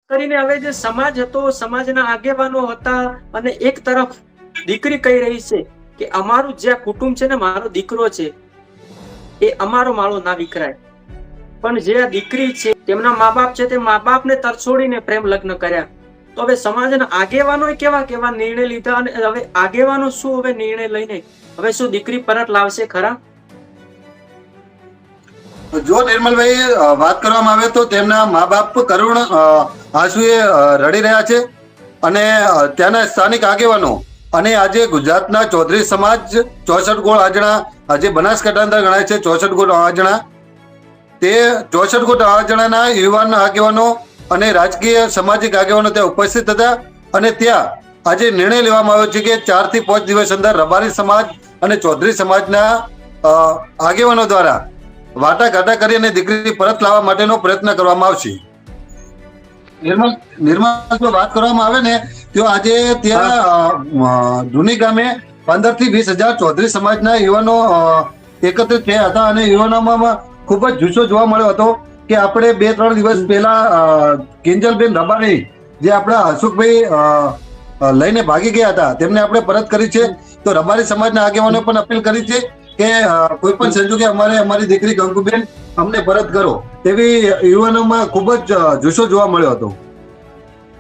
કરીને હવે જે સમાજ હતો, સમાજના આગેવાનો હતા, અને એક તરફ દીકરી કહી રહી છે કે અમારું જે કુટુંબ છે ને, મારો દીકરો છે, એ અમારો માળો ના વિખરાય. પણ જે આ દીકરી છે, તેમના મા બાપ છે, તે મા બાપને તરછોડીને પ્રેમ લગ્ન કર્યા. તો હવે સમાજના આગેવાનો કેવા કેવા નિર્ણય લીધા, અને હવે આગેવાનો શું હવે નિર્ણય લઈને હવે શું દીકરી પરત લાવશે ખરા? જો નિર્મલભાઈ વાત કરવામાં આવે તો તેમના મા બાપ કરુણ આંસુએ રડી રહ્યા છે, અને ત્યાંના સ્થાનિક આગેવાનો અને આજે ગુજરાતના ચૌધરી સમાજ 64 ગોળ આજણા, આજે બનાસકાંઠા અંદર ગણાય છે 64 ગોળ આજણા, તે 64 ગોળ આજણાના યુવાન આગેવાનો અને રાજકીય સામાજિક આગેવાનો ત્યાં ઉપસ્થિત હતા. અને ત્યાં આજે નિર્ણય લેવામાં આવ્યો છે કે 4 થી 5 દિવસ અંદર રબારી સમાજ અને ચૌધરી સમાજના આગેવાનો દ્વારા વાટાઘાટા કરી અને દીકરી પરત લાવવા માટેનો પ્રયત્ન કરવામાં આવશે. નિર્મલ જો વાત કરવામાં આવે ને તો આજે ત્યાં જૂની ગામે 15 થી 20,000 ચૌધરી સમાજના યુવાનો એકત્રિત થયા હતા, અને યુવાનોમાં ખૂબ જ જુસ્સો જોવા મળ્યો હતો કે આપણે 2-3 દિવસ પહેલા કિંજલબેન રબારી જે આપણા હસુખભાઈ લઈને ભાગી ગયા હતા, તેમને આપણે પરત કરી છે. તો રબારી સમાજના આગેવાનો પણ અપીલ કરી છે કે કોઈ પણ સંજોગે અમારી દીકરી કંકુબેન અમને પરત કરો, તેવી યુવાનોમાં ખૂબ જ જુસ્સો જોવા મળ્યો હતો.